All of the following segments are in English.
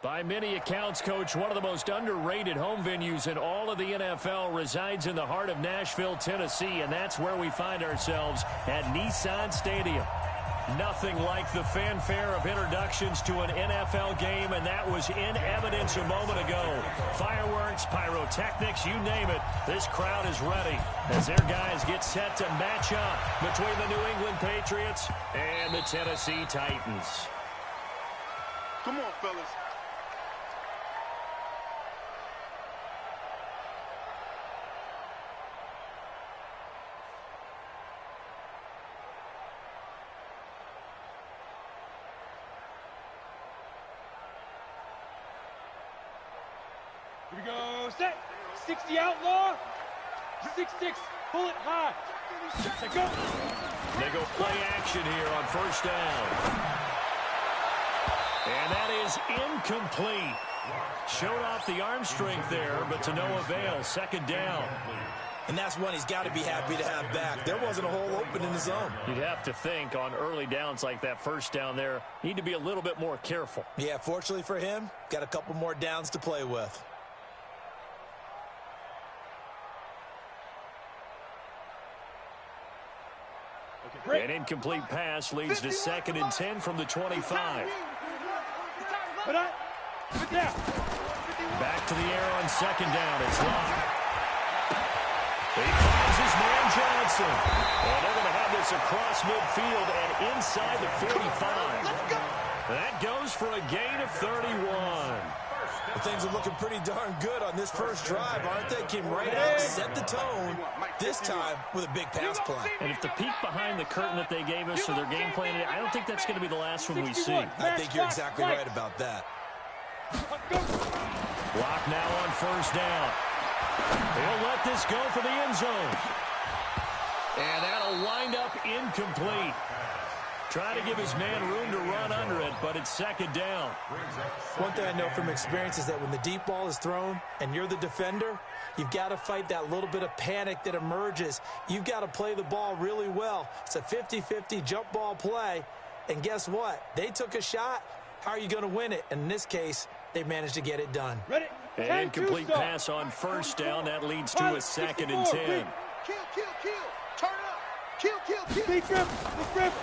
By many accounts, Coach, one of the most underrated home venues in all of the NFL resides in the heart of Nashville, Tennessee, and that's where we find ourselves at Nissan Stadium. Nothing like the fanfare of introductions to an NFL game, and that was in evidence a moment ago. Fireworks, pyrotechnics, you name it, this crowd is ready as their guys get set to match up between the New England Patriots and the Tennessee Titans. Come on, fellas. Here we go, set. 60 outlaw. 6-6, pull it high. Set, go. They go play action here on first down. And that is incomplete. Showed off the arm strength there, but to no avail. Second down. And that's one he's got to be happy to have back. There wasn't a hole open in the zone. You'd have to think on early downs like that first down there, need to be a little bit more careful. Yeah, fortunately for him, got a couple more downs to play with. An incomplete pass leads to 2nd and 10 from the 25. Back to the air on 2nd down. It's Locke. He finds his man Johnson. And they're going to have this across midfield and inside the 45. That goes for a gain of 31. Well, things are looking pretty darn good on this first drive, aren't they? Came right out, set the tone, this time with a big pass play. And if the peek behind the curtain that they gave us or their game plan, I don't think that's going to be the last one we see. I think you're exactly right about that. Block now on first down. He'll let this go for the end zone. And that'll wind up incomplete. Try to give his man room to run under it, but it's 2nd down. One thing I know from experience is that when the deep ball is thrown and you're the defender, you've got to fight that little bit of panic that emerges. You've got to play the ball really well. It's a 50-50 jump ball play, and guess what? They took a shot. How are you going to win it? And in this case, they managed to get it done. Ready? An incomplete pass on first down. That leads to a 2nd and 10. Kill. Turn up. Kill. Big grip.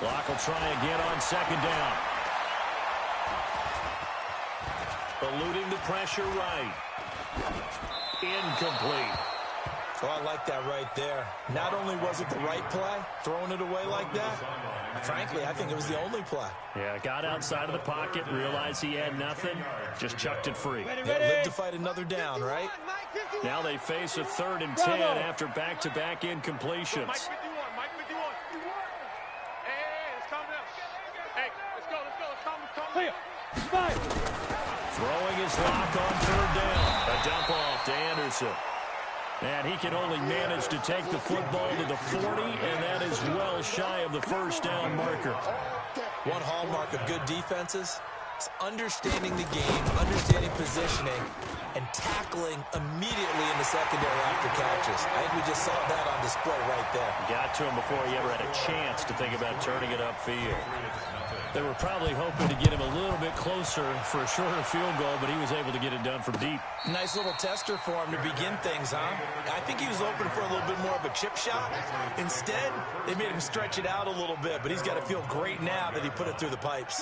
Block will try again on 2nd down. Eluding the pressure right. Incomplete. Oh, I like that right there. Not only was it the right play, throwing it away like that, frankly, I think it was the only play. Yeah, got outside of the pocket, realized he had nothing, just chucked it free. Ready. Live to fight another down, right? Now they face a 3rd and 10 after back-to-back incompletions. Mike 51. Hey, let's calm down. Hey, let's go. Calm Clear. Five. Throwing his Lock on 3rd down. A dump off to Anderson. And he can only manage to take the football to the 40, and that is well shy of the first down marker. One hallmark of good defenses is understanding the game, understanding positioning, and tackling immediately in the secondary after catches. I think we just saw that on display right there. Got to him before he ever had a chance to think about turning it upfield. They were probably hoping to get him a little bit closer for a shorter field goal, but he was able to get it done from deep. Nice little tester for him to begin things, huh? I think he was hoping for a little bit more of a chip shot. Instead, they made him stretch it out a little bit, but he's got to feel great now that he put it through the pipes.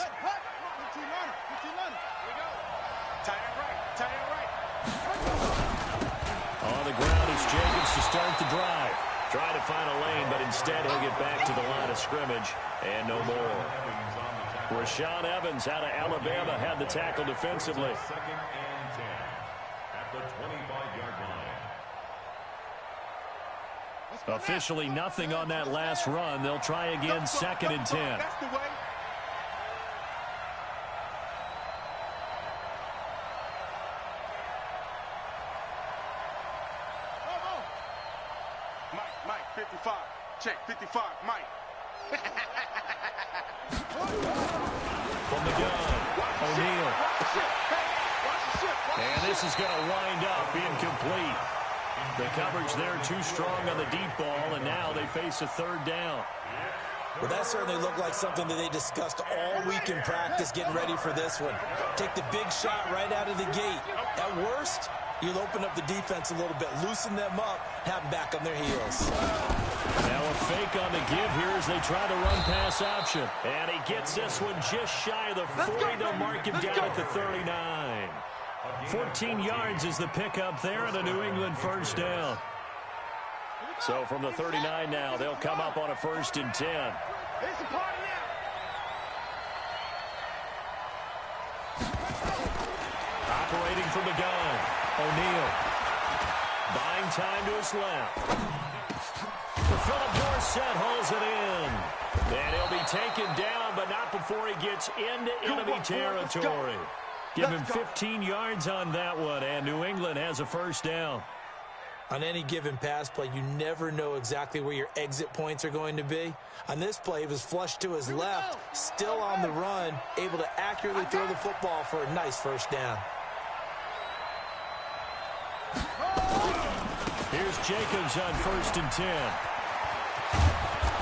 On the ground is Jacobs to start the drive. Try to find a lane, but instead he'll get back to the line of scrimmage and no more. Rashaan Evans out of Alabama had the tackle defensively. Officially nothing on that last run. They'll try again, 2nd and 10. That's the way. Mike, 55. Check, 55, Mike. From the gun, O'Neal. And this is going to wind up incomplete. The coverage there too strong on the deep ball, and now they face a 3rd down. Well, that certainly looked like something that they discussed all week in practice getting ready for this one. Take the big shot right out of the gate. At worst, you'll open up the defense a little bit, loosen them up, have them back on their heels. Now a fake on the give here as they try to run pass option. And he gets this one just shy of the 40. They'll mark him down at the 39. 14 yards is the pickup there and a New England first down. So from the 39 now, they'll come up on a 1st and 10. It's a party now. Operating from the gun, O'Neal. Buying time to his left. Philip Dorsett holds it in. And he'll be taken down, but not before he gets into enemy territory. Give him 15 yards on that one, and New England has a first down. On any given pass play, you never know exactly where your exit points are going to be. On this play, he was flushed to his left, still on the run, able to accurately throw the football for a nice first down. Here's Jacobs on 1st and 10.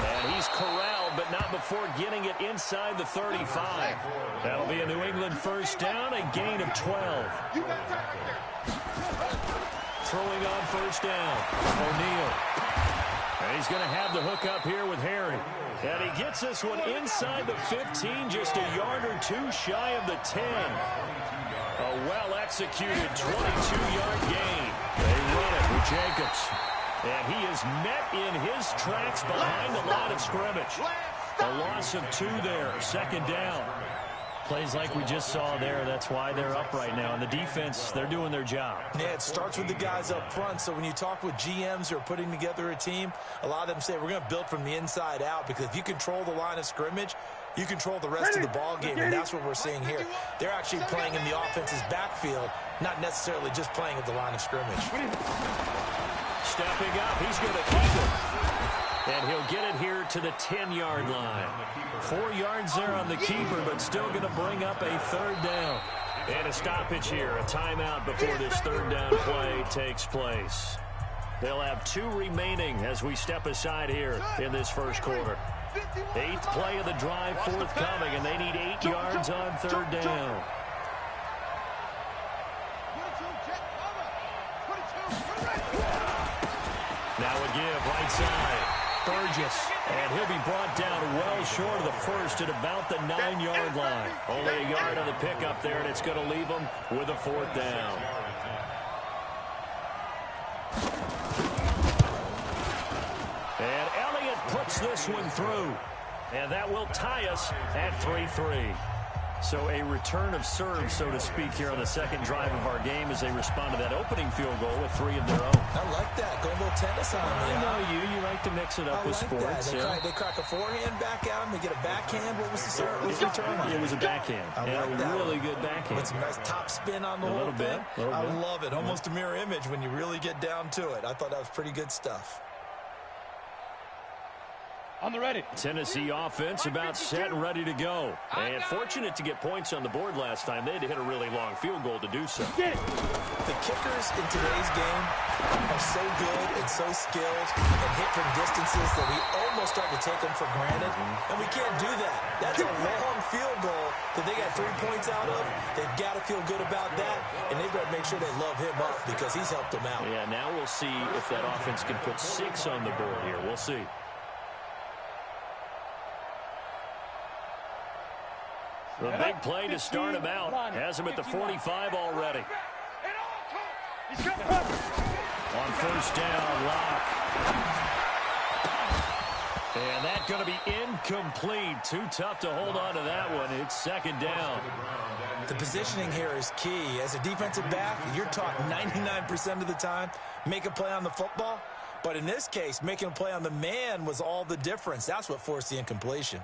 And he's corralled, but not before getting it inside the 35. That'll be a New England first down, a gain of 12. Throwing on first down, O'Neal. And he's going to have the hook up here with Harry. And he gets this one inside the 15, just a yard or two shy of the 10. A well-executed 22-yard gain. They run it with Jacobs. And he is met in his tracks behind the line of scrimmage. A loss of 2 there, 2nd down. Plays like we just saw there, that's why they're up right now. And the defense, they're doing their job. Yeah, it starts with the guys up front. So when you talk with GMs who are putting together a team, a lot of them say we're going to build from the inside out, because if you control the line of scrimmage, you control the rest of the ball game, and that's what we're seeing here. They're actually playing in the offense's backfield, not necessarily just playing at the line of scrimmage. Stepping up, he's going to keep it. And he'll get it here to the 10-yard line. 4 yards there on the keeper, but still going to bring up a 3rd down. And a stoppage here, a timeout before this 3rd down play takes place. They'll have 2 remaining as we step aside here in this first quarter. 8th play of the drive forthcoming, and they need 8 yards on 3rd down. Now a give right side. Burgess, and he'll be brought down well short of the first at about the 9-yard line. Only a yard on the pickup there, and it's going to leave them with a 4th down. And Elliott puts this one through, and that will tie us at 3-3. So a return of serve, so to speak, here on the 2nd drive of our game as they respond to that opening field goal with 3 of their own. I like that. Go a little tennis on me. I know you like to mix it up with sports. They crack a forehand back out, and they get a backhand. What was the return on? It was a backhand. And a really good backhand. With some nice top spin on the whole thing. I love it. Almost a mirror image when you really get down to it. I thought that was pretty good stuff. On the ready. Tennessee offense about set and ready to go. And fortunate to get points on the board last time. They had to hit a really long field goal to do so. The kickers in today's game are so good and so skilled and hit from distances that we almost start to take them for granted. And we can't do that. That's a long field goal that they got 3 points out of. They've got to feel good about that. And they've got to make sure they love him up because he's helped them out. Yeah, now we'll see if that offense can put 6 on the board here. We'll see. The big play to start him out. Has him at the 45 already. On 1st down, Locke. And that's going to be incomplete. Too tough to hold on to that one. It's 2nd down. The positioning here is key. As a defensive back, you're taught 99% of the time, make a play on the football. But in this case, making a play on the man was all the difference. That's what forced the incompletion.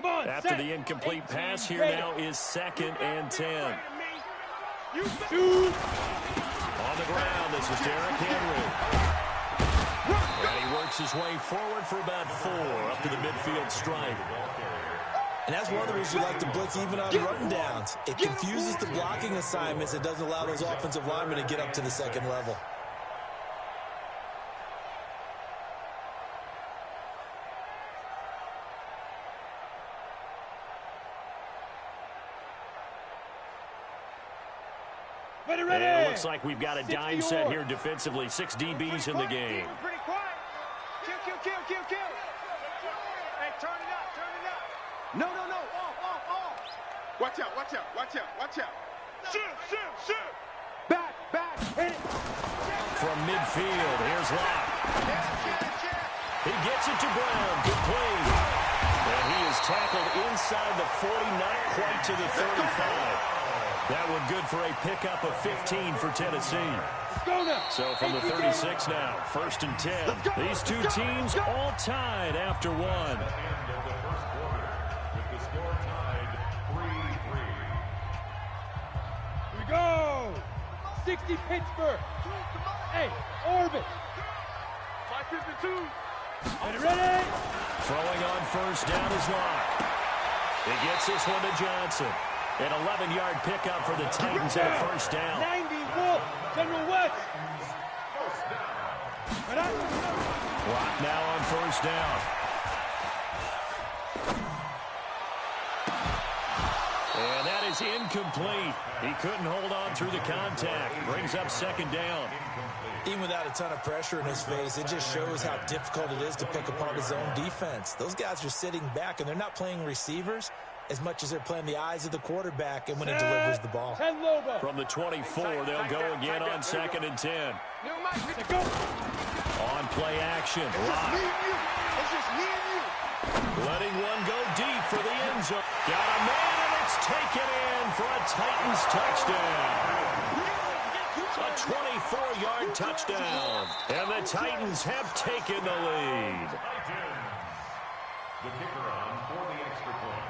After the incomplete pass, here now is 2nd and 10. On the ground, this is Derrick Henry. And he works his way forward for about 4 up to the midfield stripe. And that's one of the reasons you like to blitz even on run downs. It confuses the blocking assignments. It doesn't allow those offensive linemen to get up to the 2nd level. Ready. And it looks like we've got a dime set here defensively. 6 DBs in the game. Pretty quiet. Kill. Hey, turn it up. No. Off. Watch out. Shoot. Back, hit it. From midfield, here's Locke. He gets it to Brown. Good play. And he is tackled inside the 40, not quite to the 35. That one good for a pickup of 15 for Tennessee. Go now. So from the 36 now, 1st and 10. These two teams all tied after one. Here we go. 60 Pittsburgh. Hey, orbit. 552. Ready. Throwing on 1st down is Locke. He gets this one to Johnson. An 11-yard pickup for the Titans at 1st down. 90 Wolf. General West. Clock now on 1st down. And that is incomplete. He couldn't hold on through the contact. Brings up 2nd down. Even without a ton of pressure in his face, it just shows how difficult it is to pick apart his own defense. Those guys are sitting back, and they're not playing receivers as much as they're playing the eyes of the quarterback and when he delivers the ball. From the 24, they'll go again on 2nd and 10. On play action. Locke. It's just me and you. Letting one go deep for the end zone. Got a man, and it's taken in for a Titans touchdown. A 24-yard touchdown. And the Titans have taken the lead. The kicker on for the extra point.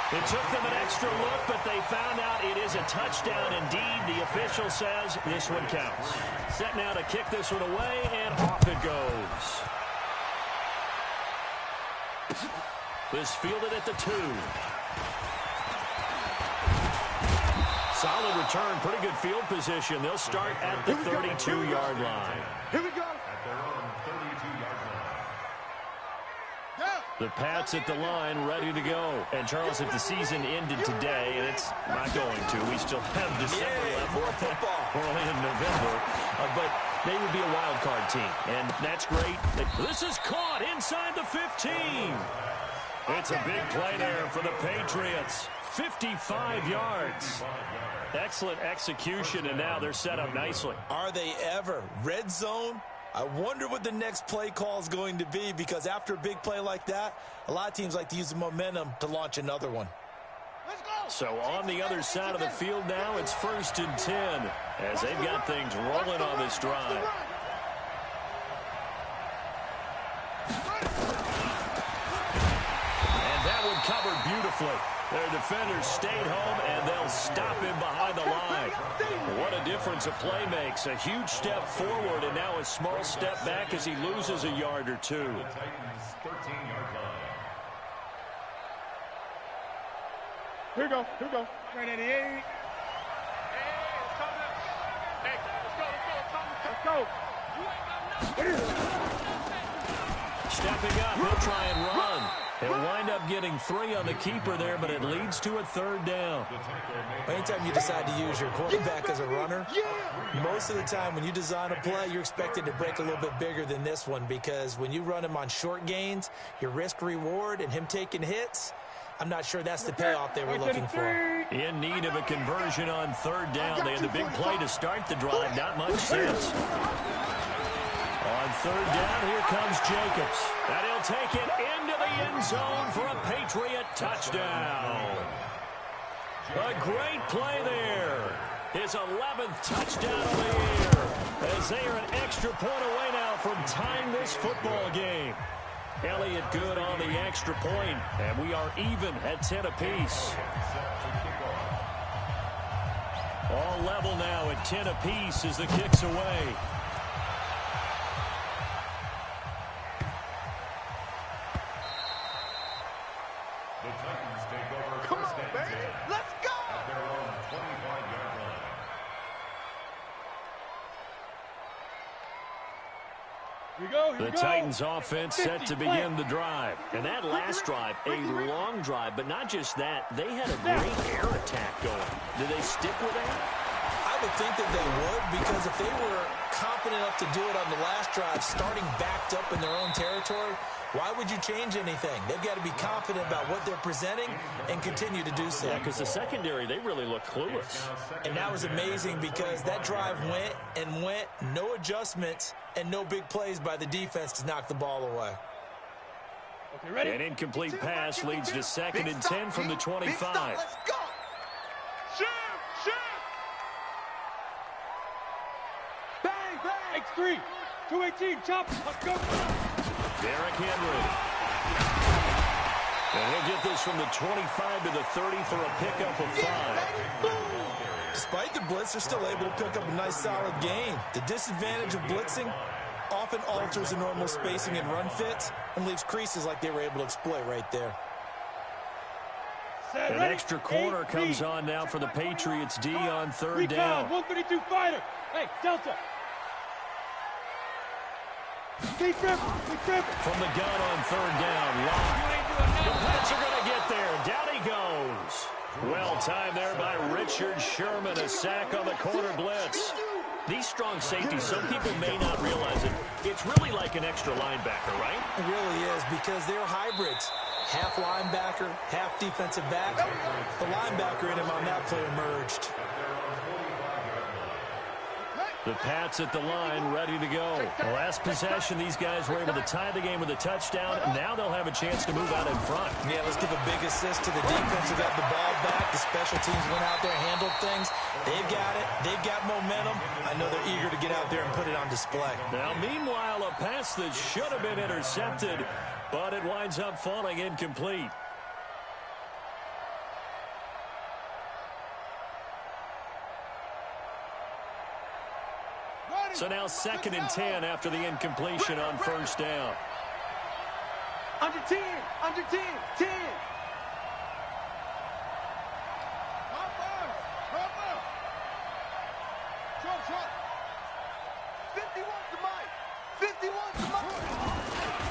It took them an extra look, but they found out it is a touchdown indeed. The official says this one counts. Set now to kick this one away, and off it goes. This fielded at the 2. Solid return, pretty good field position. They'll start at the 32-yard line. Here we go. At their own 32-yard line. The Pats at the line, ready to go. And, Charles, if the season ended today, and it's not going to, we still have December left. More football. We're only in November. But they would be a wild card team, and that's great. This is caught inside the 15. It's a big play there for the Patriots. 55 yards. Excellent execution, and now they're set up nicely. Are they ever? Red zone? I wonder what the next play call is going to be, because after a big play like that, a lot of teams like to use the momentum to launch another one. So on the other side of the field now, it's 1st and 10 as they've got things rolling on this drive. And that one covered beautifully. Their defenders stayed home, and they'll stop him behind the line. What a difference a play makes. A huge step forward, and now a small step back as he loses a yard or two. The Titans' 13-yard line. Here we go. 988. Hey, it's coming up. Hey, let's go. Stepping up, he'll try and run. He'll wind up getting 3 on the keeper there, but it leads to a 3rd down. Anytime you decide to use your quarterback as a runner, most of the time when you design a play, you're expected to break a little bit bigger than this one, because when you run him on short gains, your risk-reward and him taking hits, I'm not sure that's the payoff they were looking for. In need of a conversion on 3rd down. They had the big play to start the drive. Not much sense. On 3rd down, here comes Jacobs. And he'll take it into the end zone for a Patriot touchdown. A great play there. His 11th touchdown of the year, as they are an extra point away now from tying this football game. Elliott good on the extra point, and we are even at 10 apiece. All level now at 10 apiece as the kick's away. The Titans take over. Come on, baby. Let's go. At their own 25-yard line. The Titans offense set to begin the drive. And that last drive, a long drive, but not just that. They had a great air attack going. Do they stick with that? I would think that they would, because if they were confident enough to do it on the last drive, starting backed up in their own territory, why would you change anything? They've got to be confident about what they're presenting and continue to do so. Yeah, because the secondary, they really look clueless. And that was amazing because that drive went and went, no adjustments, and no big plays by the defense to knock the ball away. Okay, ready? An incomplete pass leads to 2nd and 10 from the 25. Let's go. Shoot, shoot. Bang, bang. X3, 218, chop. Let's go. Derrick Henry. And he'll get this from the 25 to the 30 for a pickup of 5. Despite the blitz, they're still able to pick up a nice, solid gain. The disadvantage of blitzing often alters the normal spacing and run fits and leaves creases like they were able to exploit right there. An extra corner comes on now for the Patriots D on 3rd down. 132 fighter. Hey, Delta. From the gun on 3rd down, Locke. The Pats are going to get there. Down he goes. Well timed there by Richard Sherman. A sack on the corner blitz. These strong safeties, some people may not realize it. It's really like an extra linebacker, right? It really is, because they're hybrids. Half linebacker, half defensive back. The linebacker in him on that play emerged. The Pats at the line, ready to go. Last possession, these guys were able to tie the game with a touchdown. Now they'll have a chance to move out in front. Yeah, let's give a big assist to the defense who got the ball back. The special teams went out there, handled things. They've got it. They've got momentum. I know they're eager to get out there and put it on display. Now, meanwhile, a pass that should have been intercepted, but it winds up falling incomplete. So now 2nd and 10 after the incompletion on 1st down. Under 10, under 10, 10.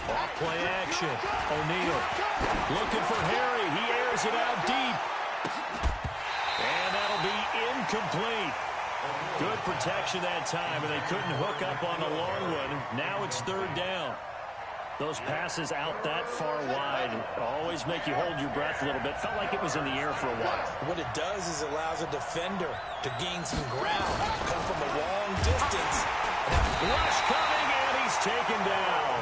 Off play action. O'Neal looking for Harry. He airs it out deep. And that'll be incomplete. Good protection that time, and they couldn't hook up on the long one. Now it's 3rd down. Those passes out that far wide always make you hold your breath a little bit. Felt like it was in the air for a while. What it does is it allows a defender to gain some ground, come from a long distance. Rush coming, and he's taken down.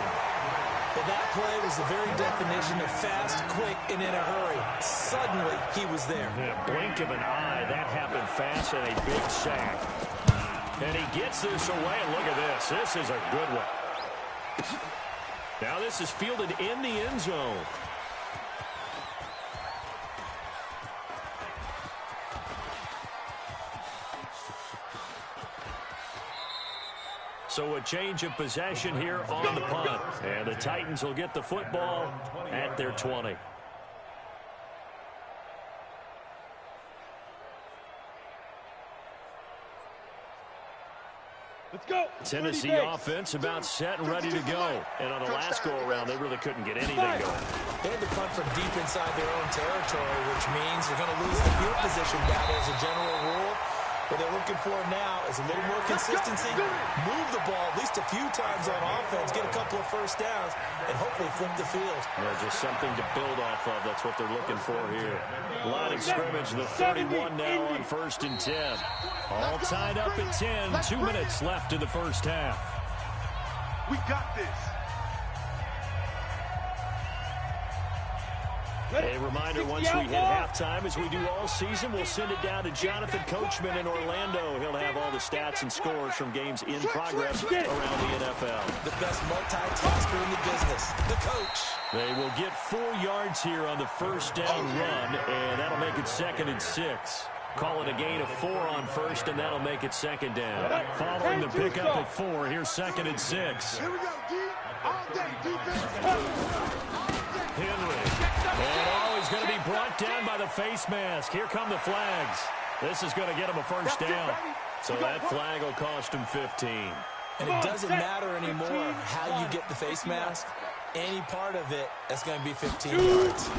But that play was the very definition of fast, quick, and in a hurry. Suddenly, he was there. In a blink of an eye, that happened fast, and a big sack. And he gets this away, and look at this. This is a good one. Now this is fielded in the end zone. So a change of possession here on the punt. And the Titans will get the football at their 20. Let's go. Tennessee offense about set and ready to go. And on the last go-around, they really couldn't get anything going. They had to punt from deep inside their own territory, which means they're going to lose the field position battle as a general rule. What they're looking for now is a little more consistency, move the ball at least a few times on offense, get a couple of first downs, and hopefully flip the field. Yeah, just something to build off of. That's what they're looking for here. Line of scrimmage, the 31 now on 1st and 10. All tied up at 10. 2 minutes left in the first half. We got this. A reminder, once we hit halftime, as we do all season, we'll send it down to Jonathan Coachman in Orlando. He'll have all the stats and scores from games in progress around the NFL. The best multitasker in the business, the coach. They will get 4 yards here on the first down run, and that'll make it 2nd and 6. Call it a gain of 4 on 1st, and that'll make it 2nd down. Following the pickup of 4, here's 2nd and 6. Here we go, D. All day, defense. Henry. And he's going to be brought down by the face mask. Here come the flags. This is going to get him a first down. So that flag will cost him 15. And it doesn't matter anymore how you get the face mask. Any part of it, that's going to be 15 yards.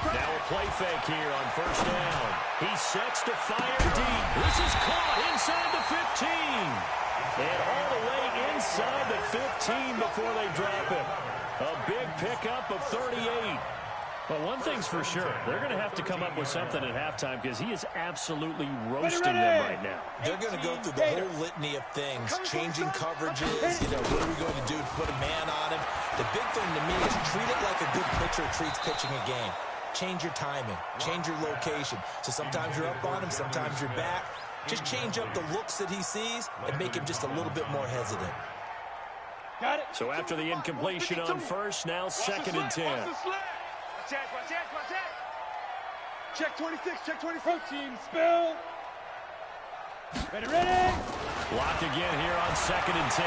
Now a play fake here on first down. He sets to fire deep. This is caught inside the 15. And all the way inside the 15 before they drop it. A big pickup of 38. But one thing's for sure, they're going to have to come up with something at halftime because he is absolutely roasting them right now. They're going to go through the whole litany of things, changing coverages, what are we going to do to put a man on him? The big thing to me is treat it like a good pitcher treats pitching a game. Change your timing, change your location. So sometimes you're up on him, sometimes you're back. Just change up the looks that he sees and make him just a little bit more hesitant. Got it. So after the incompletion on first, now 2nd and 10. Check 26, check 26. Protein spill. Ready. Locked again here on 2nd and 10.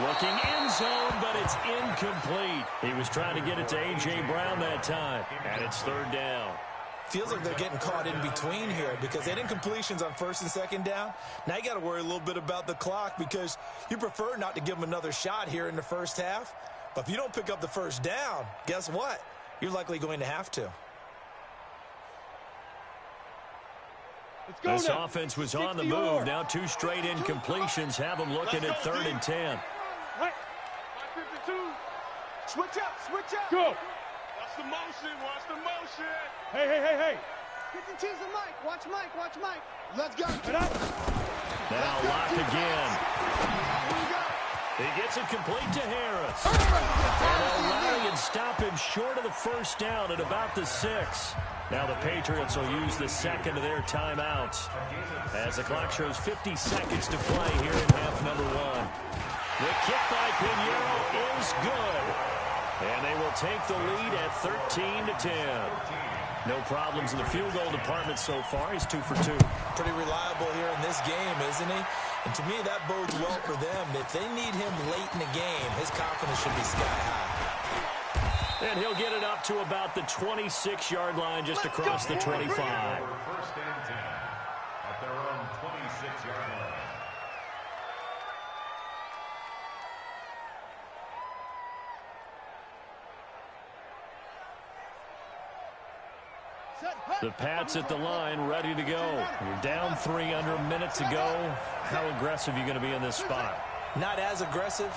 Looking end zone, but it's incomplete. He was trying to get it to A.J. Brown that time, and it's 3rd down. Feels like they're getting caught in between here because they had incompletions on 1st and 2nd down. Now you got to worry a little bit about the clock because you prefer not to give them another shot here in the first half. But if you don't pick up the first down, guess what? You're likely going to have to. This offense was on the move. Now 2 straight incompletions have them looking at 3rd and 10. Right. 52. Switch up. Go. Watch the motion. Hey. Get the tease of Mike. Watch Mike. Let's go. Now locked again. Here we go. He gets it complete to Harris. And they'll rally and stop him short of the first down at about the 6. Now the Patriots will use the 2nd of their timeouts as the clock shows 50 seconds to play here in half number 1. The kick by Pinheiro is good. And they will take the lead at 13-10. No problems in the field goal department so far. He's 2 for 2. Pretty reliable here in this game, isn't he? And to me, that bodes well for them. If they need him late in the game, his confidence should be sky high. And he'll get it up to about the 26-yard line just across the 25. 1st and 10 at their own 26-yard line. The Pats at the line, ready to go. You're down 3 under a minute to go. How aggressive are you going to be in this spot? Not as aggressive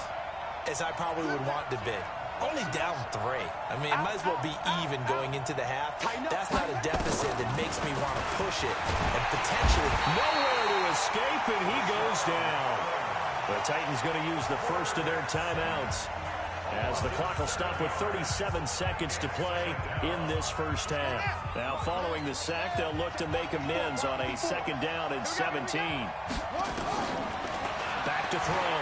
as I probably would want to be. Only down 3. I mean, it might as well be even going into the half. That's not a deficit that makes me want to push it and potentially nowhere to escape, and he goes down. The Titans going to use the first of their timeouts as the clock will stop with 37 seconds to play in this first half. Now, following the sack, they'll look to make amends on a 2nd down and 17. Back to throw.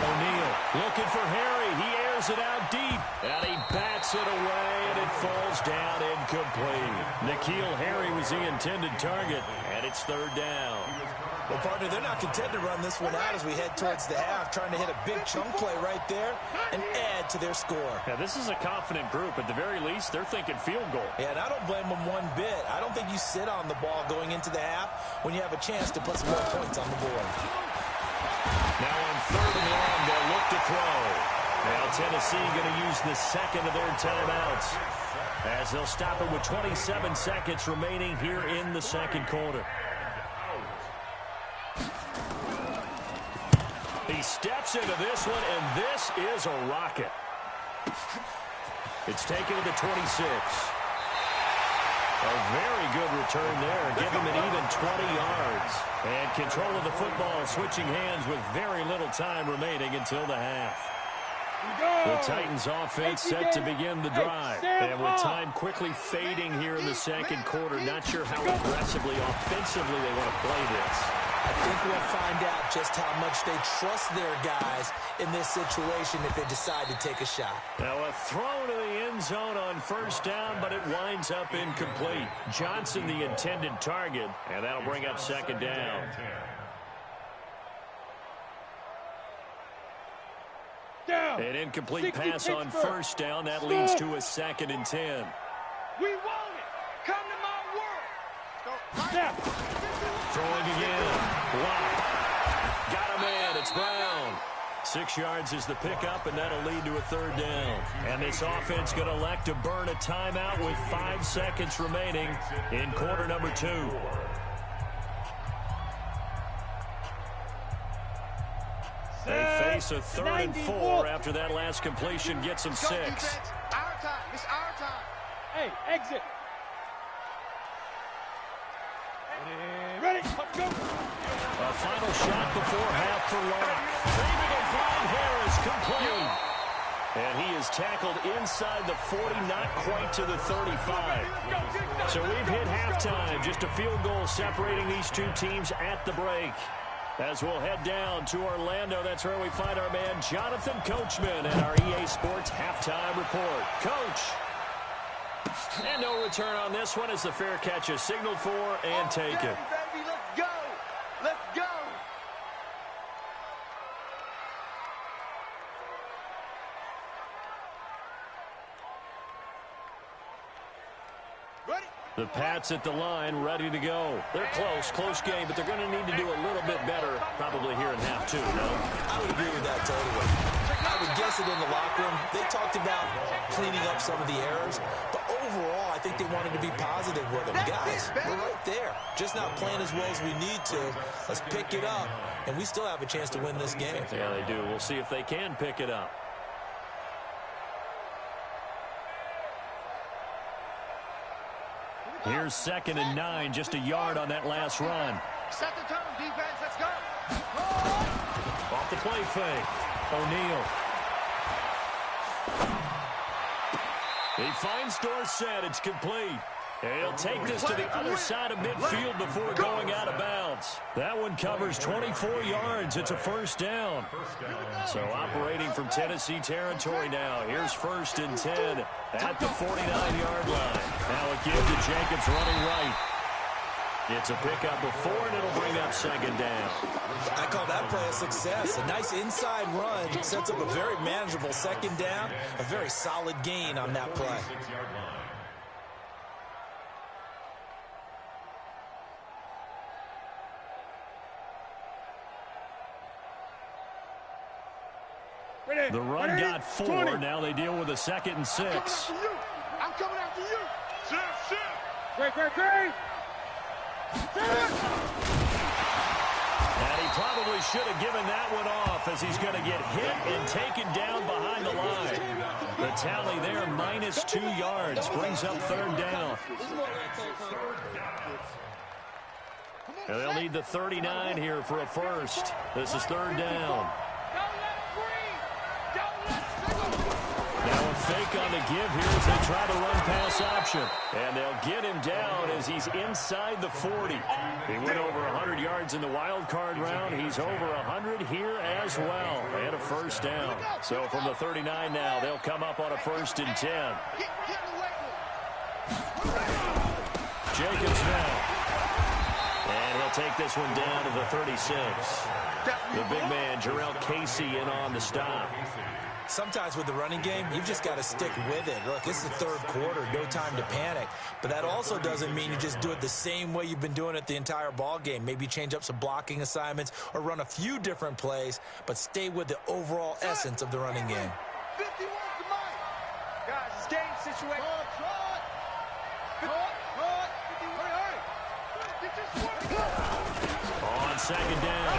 O'Neal looking for Harry. He airs it out deep, and he bats it away, and it falls down incomplete. N'Keal Harry was the intended target, and it's 3rd down. Well, partner, they're not content to run this one out as we head towards the half, trying to hit a big chunk play right there and add to their score. Yeah, this is a confident group. At the very least, they're thinking field goal. Yeah, and I don't blame them one bit. I don't think you sit on the ball going into the half when you have a chance to put some more points on the board. Now on 3rd and long, they'll look to throw. Now Tennessee going to use the 2nd of their timeouts as they'll stop it with 27 seconds remaining here in the 2nd quarter. He steps into this one, and this is a rocket. It's taken to the 26. A very good return there. Give him an even 20 yards. And control of the football switching hands with very little time remaining until the half. The Titans offense set to begin the drive. And with time quickly fading here in the 2nd quarter, not sure how aggressively, offensively they want to play this. I think we'll find out just how much they trust their guys in this situation if they decide to take a shot. Now a throw to the end zone on 1st down, but it winds up incomplete. Johnson the intended target, and that'll bring up 2nd down. An incomplete pass on 1st down. That leads to a 2nd and 10. We want it. Come to my world. Throwing again. Blocked. Got 6 yards is the pickup, and that'll lead to a third down. And this offense going to elect to burn a timeout with 5 seconds remaining in quarter number 2. They face a 3rd and 4 after that last completion gets them 6. Our time. It's our time. Hey, exit. And ready. Let's go. A final shot before half for Locke. Saving a flag here is complete. And he is tackled inside the 40, not quite to the 35. So we've hit halftime. Just a field goal separating these two teams at the break. As we'll head down to Orlando, that's where we find our man Jonathan Coachman and our EA Sports Halftime Report. Coach. And no return on this one as the fair catch is signaled for and taken. Baby, let's go. Let's go. Ready? The Pats at the line, ready to go. They're close game, but they're going to need to do a little bit better probably here in half 2, no? I would agree with that totally. I would guess it in the locker room. They talked about cleaning up some of the errors, but overall, I think they wanted to be positive with them. Guys, we're right there. Just not playing as well as we need to. Let's pick it up, and we still have a chance to win this game. Yeah, they do. We'll see if they can pick it up. Here's 2nd and 9, just a yard on that last run. Set the tone, defense. Let's go. Off the play fake. O'Neal. He finds Dorsett. It's complete. And he'll take this to the other side of midfield before going out of bounds. That one covers 24 yards. It's a first down. So operating from Tennessee territory now. Here's 1st and 10 at the 49-yard line. Now a give to Jacobs running right. It's a pickup before, and it'll bring up 2nd down. I call that play a success. A nice inside run sets up a very manageable 2nd down. A very solid gain on that play. The run got 4. Now they deal with a 2nd and 6. I'm coming after you. Sit. Great. And he probably should have given that one off as he's going to get hit and taken down behind the line. The tally there, -2 yards, brings up 3rd down. And they'll need the 39 here for a first. This is 3rd down. Now a fake on the give here as they try to run pass option. And they'll get him down as he's inside the 40. He went over 100 yards in the wild card round. He's over 100 here as well. And a first down. So from the 39 now, they'll come up on a 1st and 10. Jacobs now. And he'll take this one down to the 36. The big man, Jarrell Casey, in on the stop. Sometimes with the running game, you've just got to stick with it. Look, it's the 3rd quarter, no time to panic. But that also doesn't mean you just do it the same way you've been doing it the entire ball game. Maybe change up some blocking assignments or run a few different plays, but stay with the overall essence of the running game. 51 to Mike. Guys, it's game situation. On 2nd down,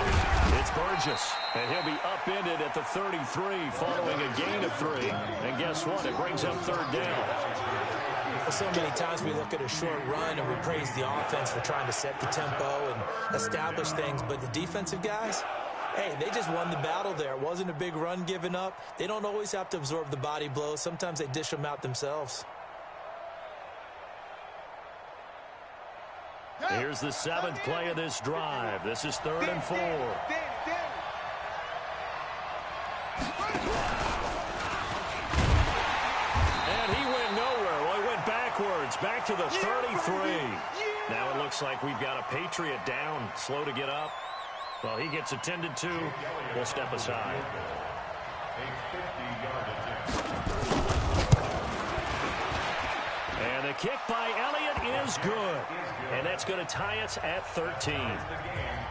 it's Burgess, and he'll be upended at the 33 following a gain of 3. And guess what? It brings up 3rd down. So many times we look at a short run and we praise the offense for trying to set the tempo and establish things, but the defensive guys, hey, they just won the battle there. It wasn't a big run given up. They don't always have to absorb the body blows. Sometimes they dish them out themselves. Here's the 7th play of this drive. This is 3rd and 4. And he went nowhere. Well, he went backwards, back to the 33. Now it looks like we've got a Patriot down, slow to get up. Well, he gets attended to. We'll step aside. And the kick by Elliott is good. And that's going to tie us at 13.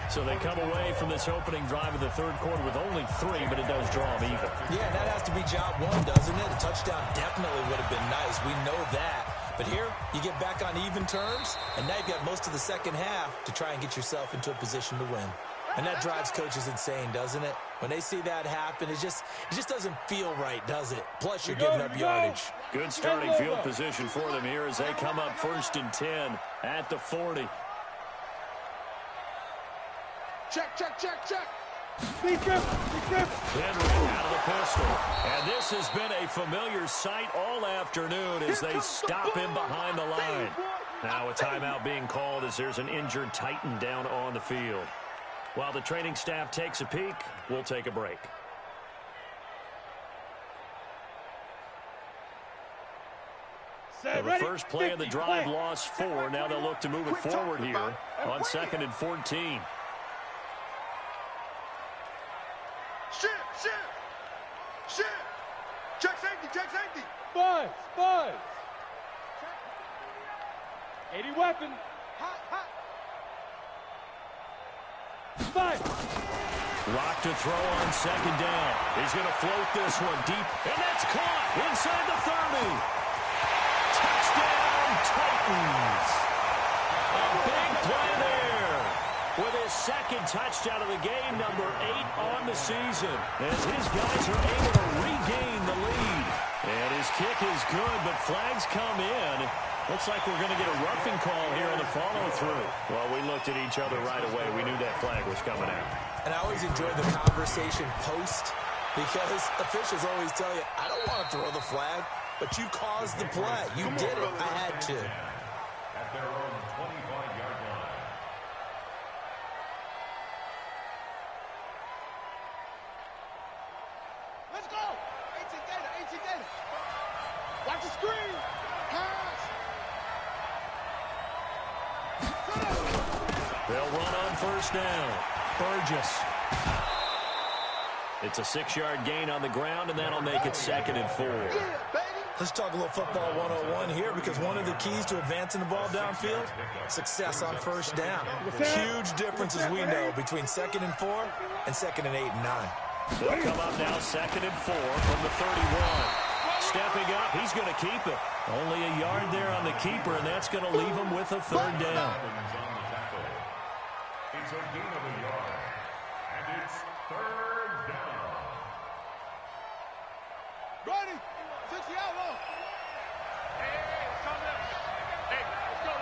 So they come away from this opening drive of the third quarter with only 3, but it does draw them even. Yeah, that has to be job one, doesn't it? A touchdown definitely would have been nice. We know that. But here, you get back on even terms, and now you've got most of the second half to try and get yourself into a position to win. And that drives coaches insane, doesn't it? When they see that happen, it just doesn't feel right, does it? Plus, you're giving up yardage. Good starting field position for them here as they come up 1st and 10 at the 40. Check, check, check, check. Henry out of the pistol. And this has been a familiar sight all afternoon as they stop him behind the line. Now a timeout being called as there's an injured Titan down on the field. While the training staff takes a peek, we'll take a break. So the first play of the drive lost 4. Now they'll look to move it forward here on 2nd and 14. Shit! Check safety! Spies! 80 weapon! Hot! Spies! Rock to throw on 2nd down. He's going to float this one deep, and that's caught inside the 30. Touchdown, Titans! A big play there with his 2nd touchdown of the game, number 8 on the season, as his guys are able to regain the lead. And his kick is good, but flags come in. Looks like we're going to get a roughing call here on the follow-through. Well, we looked at each other right away. We knew that flag was coming out. And I always enjoy the conversation post because officials always tell you, I don't want to throw the flag, but you caused the play. You did it. I had to. At their own 25-yard line. Let's go! 18 data. Watch the screen. Pass. They'll run on 1st down. Burgess. It's a 6-yard gain on the ground, and that'll make it 2nd and 4. Yeah, baby. Let's talk a little football 101 here because one of the keys to advancing the ball downfield, success on 1st down. Huge differences we know between 2nd and 4 and 2nd and 8 and 9. They'll come up now 2nd and 4 from the 31. Stepping up, he's going to keep it. Only a yard there on the keeper, and that's going to leave him with a 3rd down. It's a gain of a yard, and it's 3rd down. Ready? 60 outlaw. Hey, it's coming up. Hey, let's go.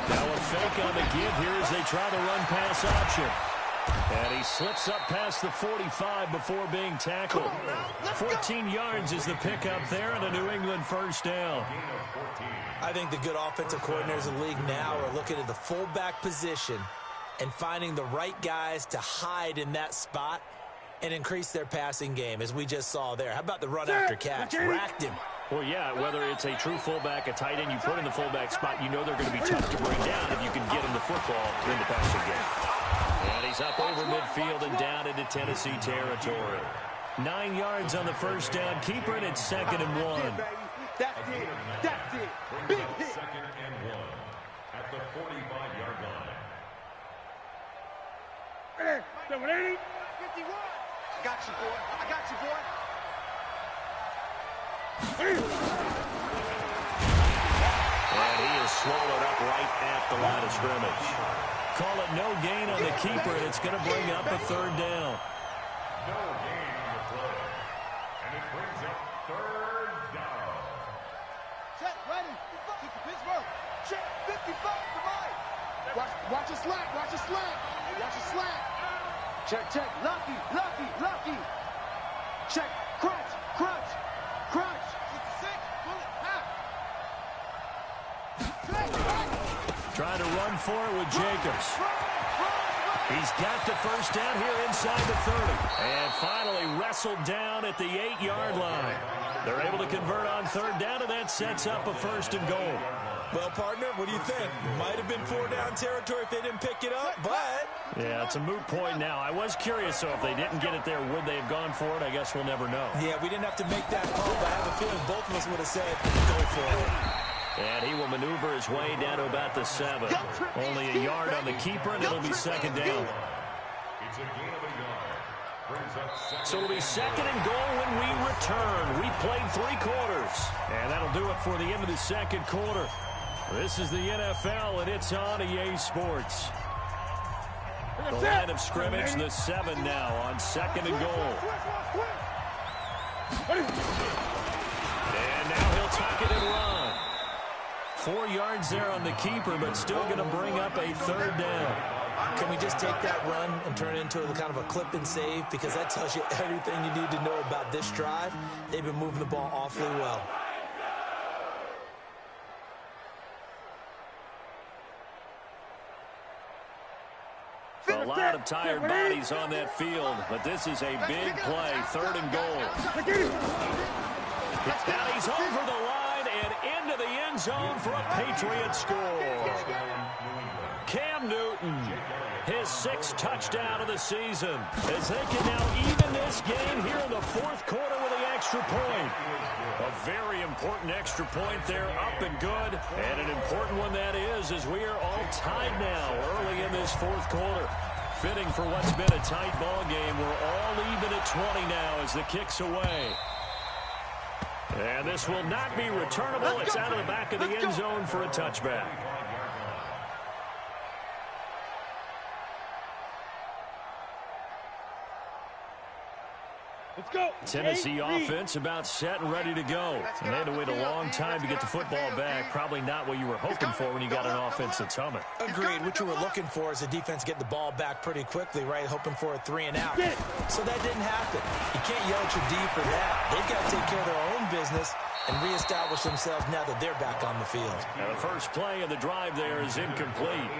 Now a fake on the give here as they try the run-pass option. And he slips up past the 45 before being tackled. 14 yards is the pickup there and a New England 1st down. I think the good offensive coordinators in the league now are looking at the fullback position and finding the right guys to hide in that spot and increase their passing game, as we just saw there. How about the run after catch? Racked him. Well, yeah, whether it's a true fullback, a tight end, you put in the fullback spot, you know they're going to be tough to bring down if you can get him the football in the passing game. And he's up over midfield and down into Tennessee territory. 9 yards on the 1st down. Keeper, and it's 2nd and 1. That's it. Big hit. 2nd and 1 at the 45-yard line. Hey, 780. 51. I got you, boy. And he is swallowed up right at the line of scrimmage. Call it no gain on the keeper, and it's going to bring up a 3rd down. No gain on the play, and it brings up 3rd down. Check, ready. Kick to Pittsburgh. Check, 55 to Mike. Watch your slant. Check. Lucky. Check, crunch. 66, pull it, half. Trying to run for it with Jacobs. He's got the 1st down here inside the 30. And finally wrestled down at the 8-yard line. They're able to convert on 3rd down, and that sets up a 1st and goal. Well, partner, what do you think? Might have been 4-down territory if they didn't pick it up, but... Yeah, it's a moot point now. I was curious, so if they didn't get it there, would they have gone for it? I guess we'll never know. Yeah, we didn't have to make that call, but I have a feeling both of us would have said, go for it. And he will maneuver his way down to about the 7. Only a yard on the keeper, and it'll be second down. It's a gain of a yard. So it'll be second and goal when we return. We played 3 quarters. And that'll do it for the end of the second quarter. This is the NFL, and it's on EA Sports. The line of scrimmage, the 7 now on second and goal. And now he'll tuck it and run. 4 yards there on the keeper, but still going to bring up a third down. Can we just take that run and turn it into a kind of a clip and save? Because that tells you everything you need to know about this drive. They've been moving the ball awfully well. A lot of tired bodies on that field, but this is a big play, third and goal. Now he's over the line and into the end zone for a Patriot score. Cam Newton, his 6th touchdown of the season, as they can now even this game here in the 4th quarter with the extra point. A very important extra point there, up and good, and an important one that is, as we are all tied now early in this 4th quarter. Fitting for what's been a tight ball game. We're all even at 20 now as the kick's away. And this will not be returnable. It's out of the back of the end zone for a touchback. Let's go. Tennessee offense about set and ready to go. And they had to wait a long time to get the football back. Probably not what you were hoping for when you got an offense that's humming. Agreed. What you were looking for is the defense get the ball back pretty quickly, right? Hoping for a 3 and out. So that didn't happen. You can't yell at your D for that. They've got to take care of their own business and reestablish themselves now that they're back on the field. Now the first play of the drive there is incomplete.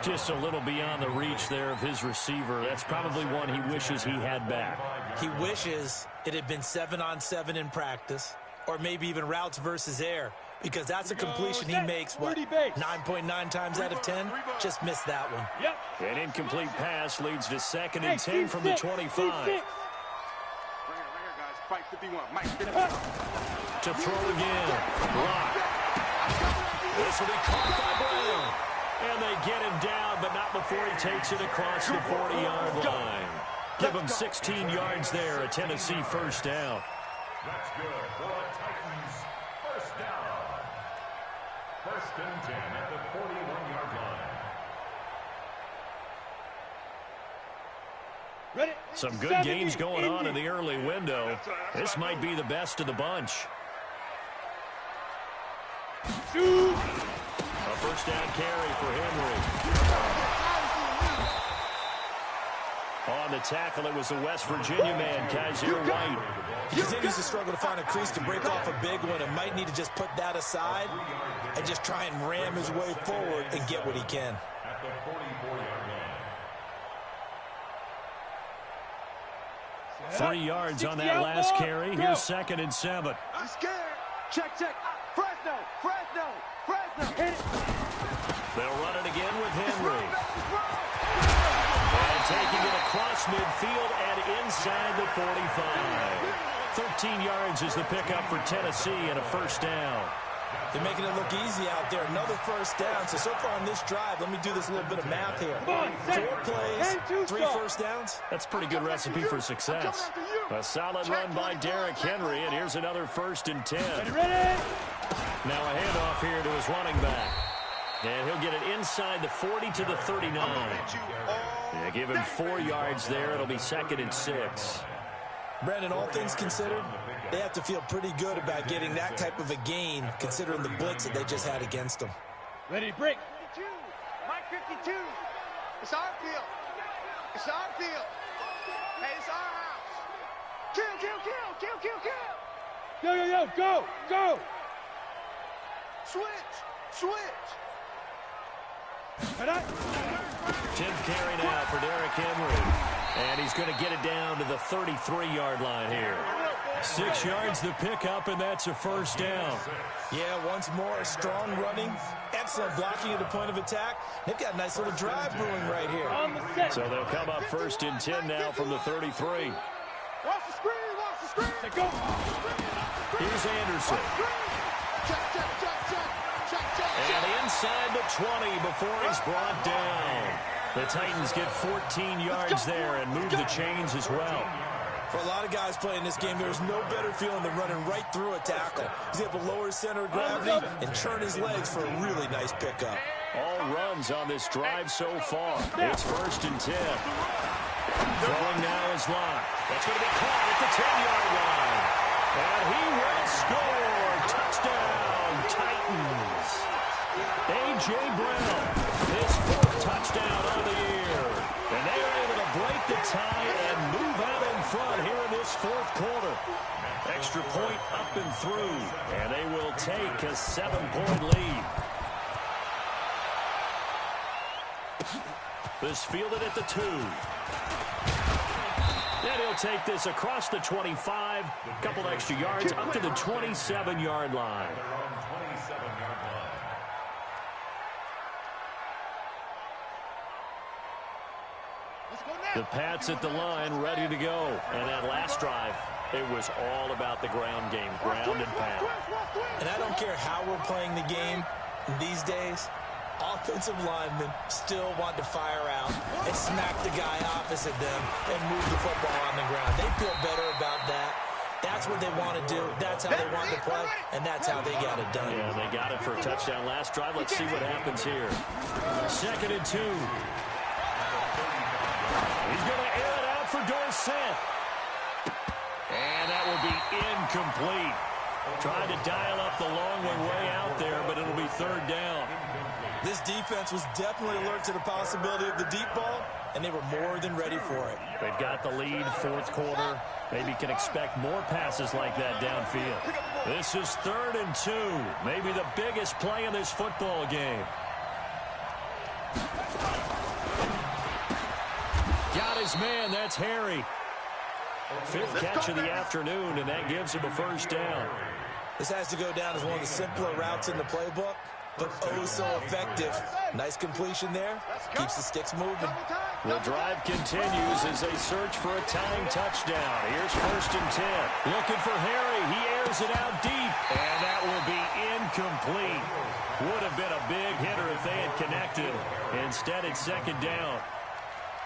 Just a little beyond the reach there of his receiver. That's probably one he wishes he had back. He wishes it had been 7-on-7 in practice, or maybe even routes versus air, because that's a completion he makes, what, 9.9 times out of 10? Just missed that one. An incomplete pass leads to second and 10 from the 25. To throw again. Block. This will be caught by Brown. And they get him down, but not before he takes it across the 40-yard line. Give him 16 yards there, a Tennessee first down. That's good for a Titans first down. First and 10 at the 41-yard line. Ready? Some good games going on in the early window. This might be the best of the bunch. A first down carry for Henry. On the tackle, it was the West Virginia man, Kaiser White. He continues to struggle to find a crease to break off a big one and might need to just put that aside and just try and ram his way forward and get what he can. At the 44-yard line. 3 yards on that last carry. Here's second and 7. I'm scared. Check, check. Fresno, Fresno, Fresno. Hit it. They'll run it again with Henry. And taking it across midfield and inside the 45. 13 yards is the pickup for Tennessee and a first down. They're making it look easy out there. Another first down. So far on this drive, let me do this little bit of math here. 4 plays, 3 first downs. That's a pretty good recipe for success. A solid run by Derrick Henry, and here's another first and 10. Now a handoff here to his running back. And he'll get it inside the 40 to the 39. Yeah, give him 4 yards there. It'll be second and 6. Brandon, all things considered, they have to feel pretty good about getting that type of a gain, considering the blitz that they just had against them. Ready to break. 52. Mike 52. It's our field. It's our field. Hey, it's our house. Kill, kill, kill, kill, kill, kill. Yo, go, go. Switch, switch. 10th carry now for Derrick Henry. And he's going to get it down to the 33-yard line here. 6 yards the pickup, and that's a first down. Yeah, once more, strong running, excellent blocking at the point of attack. They've got a nice little drive brewing right here. So they'll come up 1st and 10 now from the 33. Watch the screen, watch the screen. Go. Here's Anderson. And inside the 20 before he's brought down. The Titans get 14 yards there and move the chains as well. For a lot of guys playing this game, there's no better feeling than running right through a tackle. He's able to lower his center of gravity and turn his legs for a really nice pickup. All runs on this drive so far. It's 1st and 10. Throwing now is Locke. That's going to be caught at the 10-yard line. And he will score. Touchdown, Titans. A.J. Brown, his 4th touchdown on the year. And they are able to break the tie and move out in front here in this 4th quarter. Extra point up and through. And they will take a 7-point lead. This fielded at the 2. And he'll take this across the 25, a couple extra yards up to the 27-yard line. The Pats at the line, ready to go. And that last drive, it was all about the ground game, ground and pound. And I don't care how we're playing the game these days, offensive linemen still want to fire out and smack the guy opposite them and move the football on the ground. They feel better about that. That's what they want to do. That's how they want to play, and that's how they got it done. Yeah, they got it for a touchdown last drive. Let's see what happens here. 2nd and 2. He's going to air it out for Dorsett. And that will be incomplete. Trying to dial up the long way out there, but it'll be 3rd down. This defense was definitely alert to the possibility of the deep ball, and they were more than ready for it. They've got the lead, 4th quarter. Maybe can expect more passes like that downfield. This is 3rd and 2. Maybe the biggest play in this football game. Got his man. That's Harry. 5th catch of the afternoon, and that gives him a 1st down. This has to go down as one of the simpler routes in the playbook, but oh so effective. Nice completion there. Keeps the sticks moving. The drive continues as they search for a tying touchdown. Here's 1st and 10. Looking for Harry. He airs it out deep, and that will be incomplete. Would have been a big hitter if they had connected. Instead, it's 2nd down.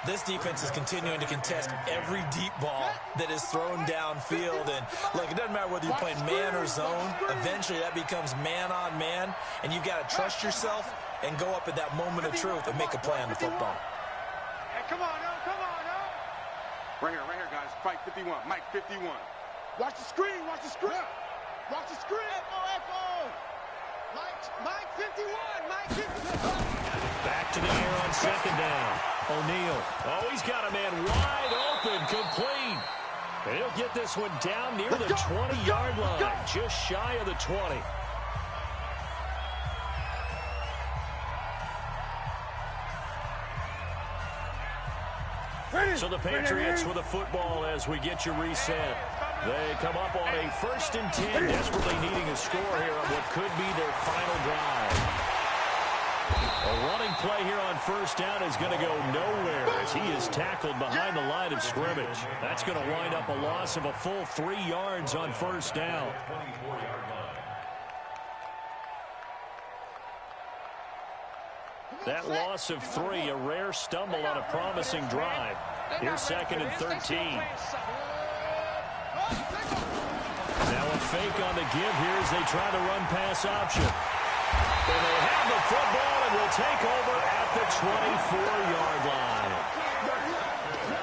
This defense is continuing to contest every deep ball that is thrown downfield. And, look, it doesn't matter whether you're playing man or zone. Eventually, that becomes man-on-man. And you've got to trust yourself and go up at that moment of truth and make a play on the football. Hey, come on, no, come on, no. Right here, guys. Fight 51. Mike 51. Watch the screen, watch the screen. Watch the screen. Echo. Mike 51, Mike 51. Back to the air on 2nd down. O'Neal. Oh, he's got a man wide open, complete. And he'll get this one down near the 20-yard line, just shy of the 20. So the Patriots with a football as we get you reset. They come up on a 1st and 10, desperately needing a score here on what could be their final drive. A running play here on 1st down is going to go nowhere as he is tackled behind the line of scrimmage. That's going to wind up a loss of a full 3 yards on 1st down. That loss of 3, a rare stumble on a promising drive. Here's 2nd and 13. Now a fake on the give here as they try to run pass option. And they have the football and will take over at the 24-yard line.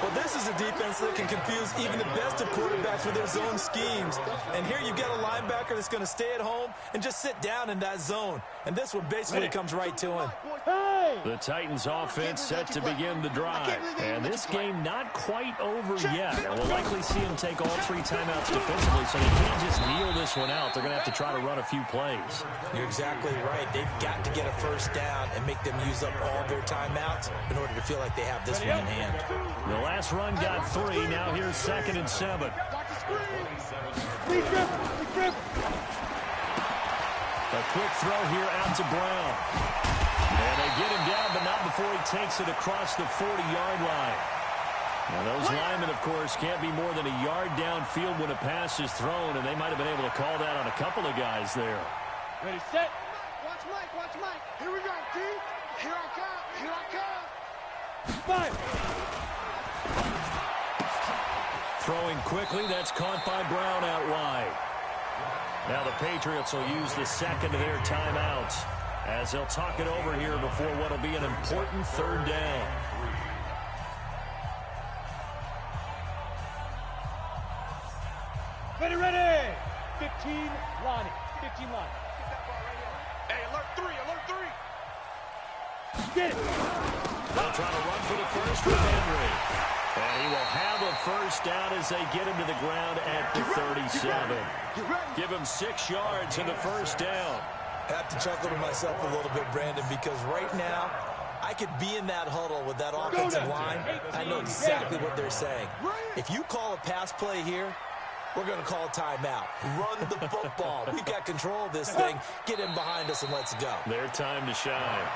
Well, this is a defense that can confuse even the best of quarterbacks with their zone schemes. And here you've got a linebacker that's going to stay at home and just sit down in that zone. And this one basically comes right to him. The Titans offense set to begin the drive. And this game not quite over yet. And we'll likely see them take all 3 timeouts defensively, so they can't just kneel this one out. They're going to have to try to run a few plays. You're exactly right. They've got to get a 1st down and make them use up all their timeouts in order to feel like they have this one in hand. The last run got 3. Now here's 2nd and 7. Please grip. Please grip. A quick throw here out to Brown. And they get him down, but not before he takes it across the 40-yard line. Now, those linemen, of course, can't be more than a yard downfield when a pass is thrown, and they might have been able to call that on a couple of guys there. Ready, set. Watch Mike, watch Mike. Here we go, D. Here I come, here I come. 5. Throwing quickly, that's caught by Brown out wide. Now the Patriots will use the second of their timeouts as they'll talk it over here before what will be an important third down. Ready, ready. 15 line. 15 line. Hey, alert 3, alert 3. Get it. They'll try to run for the first with Henry. And he will have a first down as they get him to the ground at the 37. Give him 6 yards in the first down. I have to chuckle to myself a little bit, Brandon, because right now I could be in that huddle with that offensive line. I know exactly what they're saying. If you call a pass play here, we're going to call a timeout. Run the football. We've got control of this thing. Get him behind us and let's go. Their time to shine.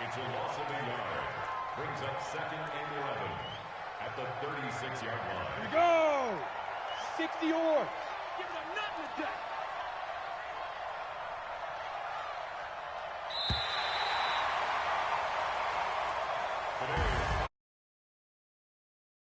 It's a loss of a yard. Brings up 2nd and 11 at the 36-yard line. Here we go. 60 or. Give it a nut in the deck.